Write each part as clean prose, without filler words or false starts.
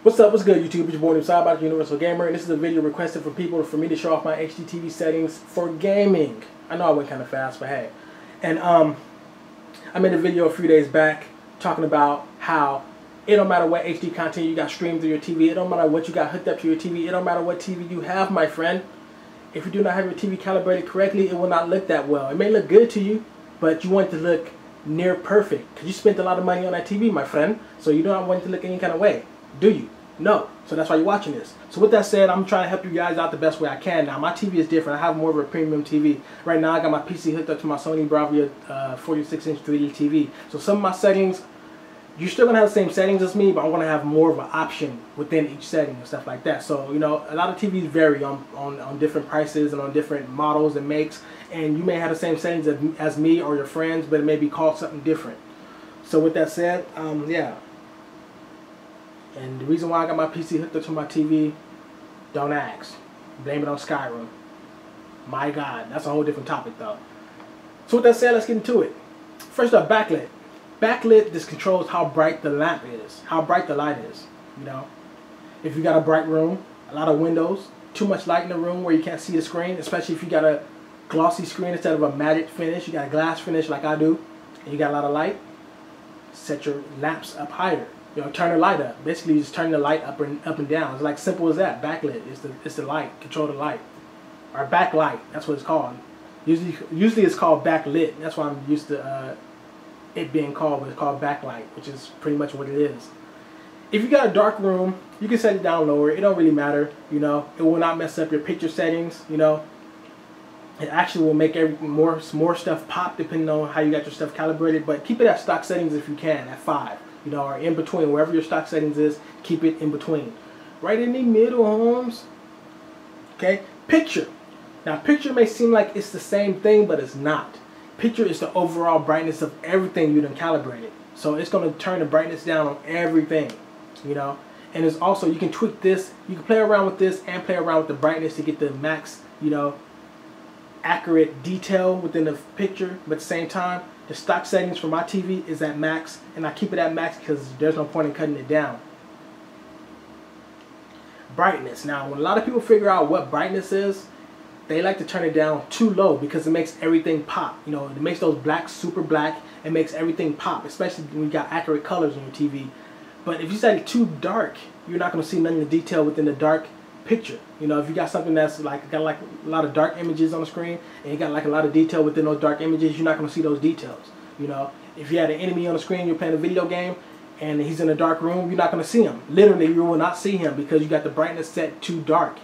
What's up, what's good YouTube? It's your boy Cyber Universal Gamer, and this is a video requested from people for me to show off my HDTV settings for gaming. I know I went kind of fast, but hey. And I made a video a few days back talking about how it don't matter what HD content you got streamed through your TV, it don't matter what you got hooked up to your TV, it don't matter what TV you have, my friend. If you do not have your TV calibrated correctly, it will not look that well. It may look good to you, but you want it to look near perfect because you spent a lot of money on that TV, my friend. So you don't want it to look any kind of way, do you? No. So that's why you're watching this. So with that said, I'm trying to help you guys out the best way I can. Now my TV is different. I have more of a premium TV. Right now I got my PC hooked up to my Sony Bravia 46-inch 3D TV. So some of my settings, you're still going to have the same settings as me, but I'm going to have more of an option within each setting and stuff like that. So, you know, a lot of TVs vary on different prices and on different models and makes. And you may have the same settings as me or your friends, but it may be called something different. So with that said, yeah. And the reason why I got my PC hooked up to my TV, don't ask. Blame it on Skyrim. My God, that's a whole different topic though. So with that said, let's get into it. First up, backlit. Backlit just controls how bright the lamp is, how bright the light is, you know. If you got a bright room, a lot of windows, too much light in the room where you can't see the screen, especially if you got a glossy screen instead of a matte finish, you got a glass finish like I do, and you got a lot of light, set your lamps up higher. You know, turn the light up. Basically, you just turn the light up and down. It's like simple as that. Backlit is the light. Control the light, or backlight. That's what it's called. Usually it's called backlit. That's why I'm used to it being called, but it's called backlight, which is pretty much what it is. If you got a dark room, you can set it down lower. It don't really matter. You know, it will not mess up your picture settings. You know, it actually will make more stuff pop depending on how you got your stuff calibrated. But keep it at stock settings if you can, at 5. You know, or in between, wherever your stock settings is, keep it in between. Right in the middle, Holmes. Okay, picture. Now, picture may seem like it's the same thing, but it's not. Picture is the overall brightness of everything you done calibrated. So it's going to turn the brightness down on everything, you know. And it's also, you can tweak this. You can play around with this and play around with the brightness to get the max, you know, accurate detail within the picture. But at the same time, the stock settings for my TV is at max, and I keep it at max because there's no point in cutting it down. Brightness. Now, when a lot of people figure out what brightness is, they like to turn it down too low because it makes everything pop. You know, it makes those blacks super black. It makes everything pop, especially when you got accurate colors on your TV. But if you set it too dark, you're not going to see none of the detail within the dark picture. You know, if you got something that's like got like a lot of dark images on the screen and you got like a lot of detail within those dark images, you're not going to see those details. You know, if you had an enemy on the screen, you're playing a video game and he's in a dark room, you're not going to see him. Literally, you will not see him because you got the brightness set too dark.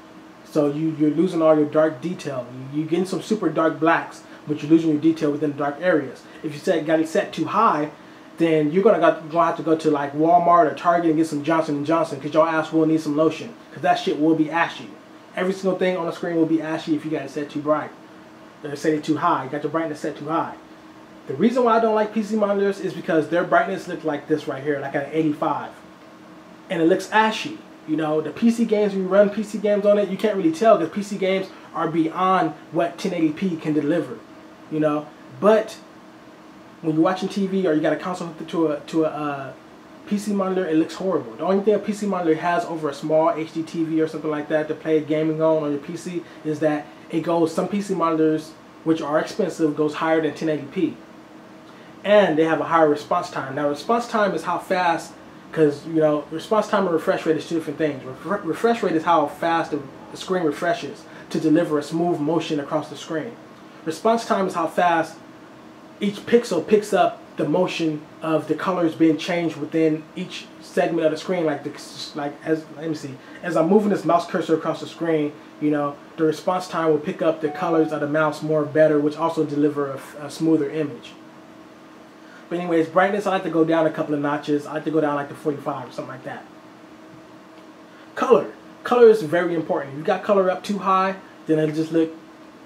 So you're losing all your dark detail. You're getting some super dark blacks, but you're losing your detail within the dark areas. If you got it set too high, then you're gonna have to go to like Walmart or Target and get some Johnson & Johnson because your ass will need some lotion because that shit will be ashy. Every single thing on the screen will be ashy if you got it set too bright. Or set it too high. You got your brightness set too high. The reason why I don't like PC monitors is because their brightness looks like this right here, like at an 85. And it looks ashy. You know, the PC games, when you run PC games on it, you can't really tell because PC games are beyond what 1080p can deliver. You know, but when you're watching TV or you got a console hooked to a PC monitor, it looks horrible. The only thing a PC monitor has over a small HD TV or something like that to play gaming on your PC is that it goes, some PC monitors, which are expensive, goes higher than 1080p. And they have a higher response time. Now, response time is how fast, because, you know, response time and refresh rate is two different things. Refresh rate is how fast the screen refreshes to deliver a smooth motion across the screen. Response time is how fast each pixel picks up the motion of the colors being changed within each segment of the screen. As I'm moving this mouse cursor across the screen, you know, the response time will pick up the colors of the mouse better, which also deliver a smoother image. But anyways, brightness, I like to go down a couple of notches. I like to go down like to 45 or something like that. Color. Color is very important. If you got color up too high, then it'll just look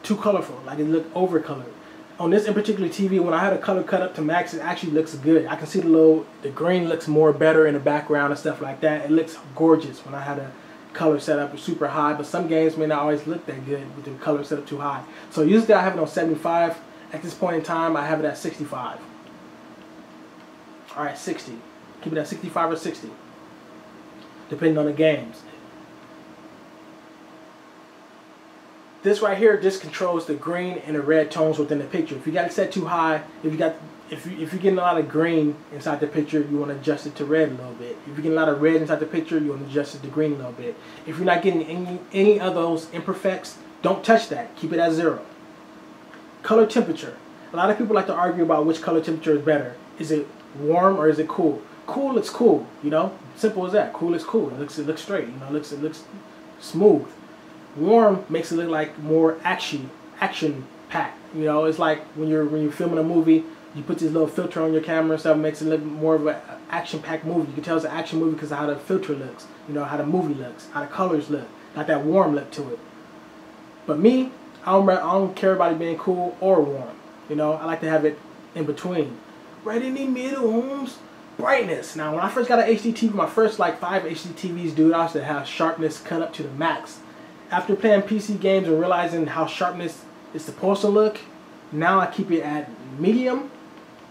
too colorful, like it look over colored. On this in particular TV, when I had a color cut up to max, it actually looks good. I can see the green looks more better in the background and stuff like that. It looks gorgeous when I had a color set up super high, but some games may not always look that good with the color set up too high. So usually I have it on 75. At this point in time, I have it at 65. Alright, 60. Keep it at 65 or 60. depending on the games. This right here just controls the green and the red tones within the picture. If you got it set too high, if you're getting a lot of green inside the picture, you want to adjust it to red a little bit. If you're getting a lot of red inside the picture, you want to adjust it to green a little bit. If you're not getting any of those imperfects, don't touch that. Keep it at 0. Color temperature. A lot of people like to argue about which color temperature is better. Is it warm or is it cool? Cool looks cool, you know. Simple as that. Cool is cool. It looks straight. You know, it looks smooth. Warm makes it look like more action packed. You know, it's like when you're filming a movie, you put this little filter on your camera and stuff, it makes it look more of an action packed movie. You can tell it's an action movie because of how the filter looks, you know, how the movie looks, how the colors look, got that warm look to it. But me, I don't care about it being cool or warm. You know, I like to have it in between. Right in the middle, Holmes. Brightness. Now, when I first got an HDTV, my first like 5 HDTVs, dude, I used to have sharpness cut up to the max. After playing PC games and realizing how sharpness is supposed to look, now I keep it at medium,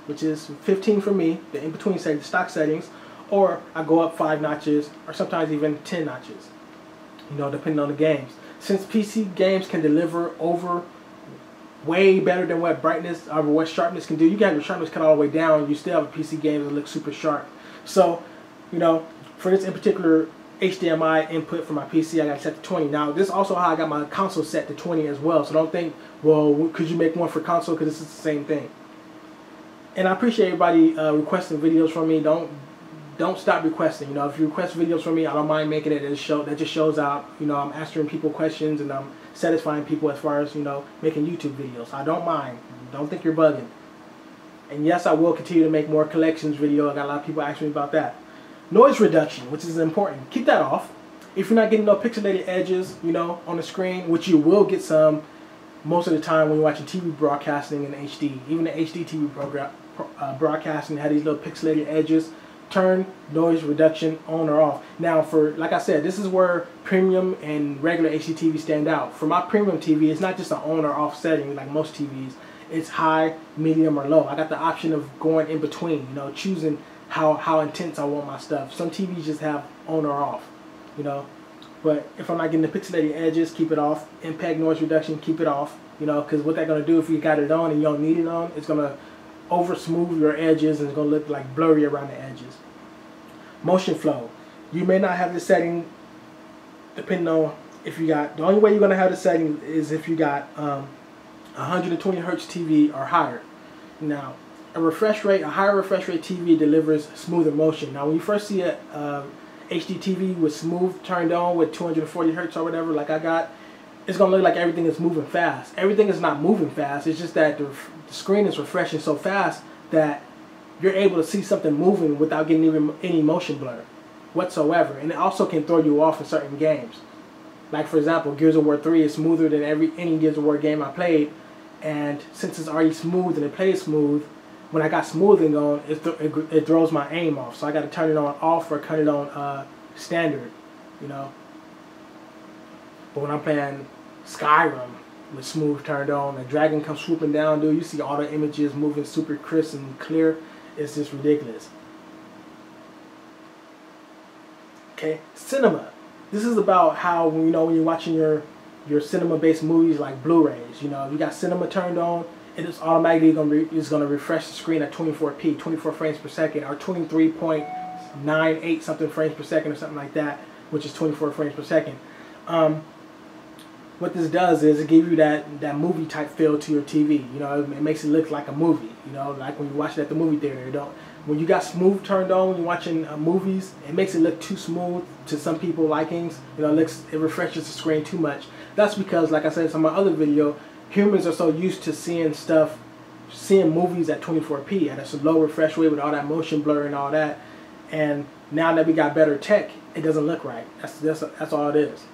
which is 15 for me, the in-between setting, stock settings, or I go up 5 notches, or sometimes even 10 notches, you know, depending on the games. Since PC games can deliver over way better than what brightness or what sharpness can do, you can have your sharpness cut all the way down, you still have a PC game that looks super sharp. So, you know, for this in particular HDMI input for my PC, I got it set to 20. Now, this is also how I got my console set to 20 as well. So don't think, well, could you make one for console? Because this is the same thing. And I appreciate everybody requesting videos from me. Don't stop requesting. You know, if you request videos from me, I don't mind making it. That just shows out. You know, I'm answering people questions and I'm satisfying people as far as, you know, making YouTube videos. I don't mind. Don't think you're bugging. And yes, I will continue to make more collections video. I got a lot of people asking me about that. Noise reduction, which is important. Keep that off. If you're not getting no pixelated edges, you know, on the screen, which you will get some most of the time when you're watching TV broadcasting in HD. Even the HDTV broadcasting had these little pixelated edges. Turn noise reduction on or off. Now, for, like I said, this is where premium and regular HDTV stand out. For my premium TV, it's not just an on or off setting like most TVs. It's high, medium, or low. I got the option of going in between, you know, choosing how intense I want my stuff. Some TVs just have on or off, you know. But if I'm not getting the pixelated edges, keep it off. Impact noise reduction, keep it off, you know, because what that's going to do if you got it on and you don't need it on, it's going to over smooth your edges and it's going to look like blurry around the edges. Motion flow. You may not have the setting depending on if you got, the only way you're going to have the setting is if you got 120 hertz TV or higher. Now, a higher refresh rate TV delivers smoother motion. Now, when you first see a HD TV with smooth turned on with 240 hertz or whatever, like I got, it's gonna look like everything is moving fast. Everything is not moving fast. It's just that the screen is refreshing so fast that you're able to see something moving without getting even any motion blur whatsoever. And it also can throw you off in certain games. Like for example, Gears of War 3 is smoother than any Gears of War game I played, and since it's already smooth and it plays smooth, when I got smoothing on, it throws my aim off. So I got to turn it on off or cut it on standard, you know. But when I'm playing Skyrim with smooth turned on, the dragon comes swooping down, dude, you see all the images moving super crisp and clear. It's just ridiculous. Okay, cinema. This is about how, you know, when you're watching your cinema-based movies like Blu-rays, you know, if you got cinema turned on, it is automatically going to refresh the screen at 24p, 24 frames per second, or 23.98 something frames per second or something like that, which is 24 frames per second. What this does is it gives you that movie type feel to your TV. You know, it makes it look like a movie. You know, like when you watch it at the movie theater. When you got smooth turned on when you're watching movies, it makes it look too smooth to some people's likings. You know, it refreshes the screen too much. That's because, like I said in my other video, humans are so used to seeing movies at 24p at a low refresh rate with all that motion blur and all that. And now that we got better tech, it doesn't look right. That's all it is.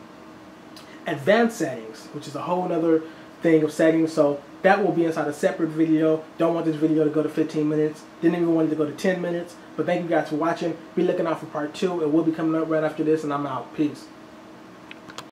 Advanced settings, which is a whole other thing of settings, so that will be inside a separate video. Don't want this video to go to 15 minutes. Didn't even want it to go to 10 minutes. But thank you guys for watching. Be looking out for part 2. It will be coming up right after this, and I'm out. Peace.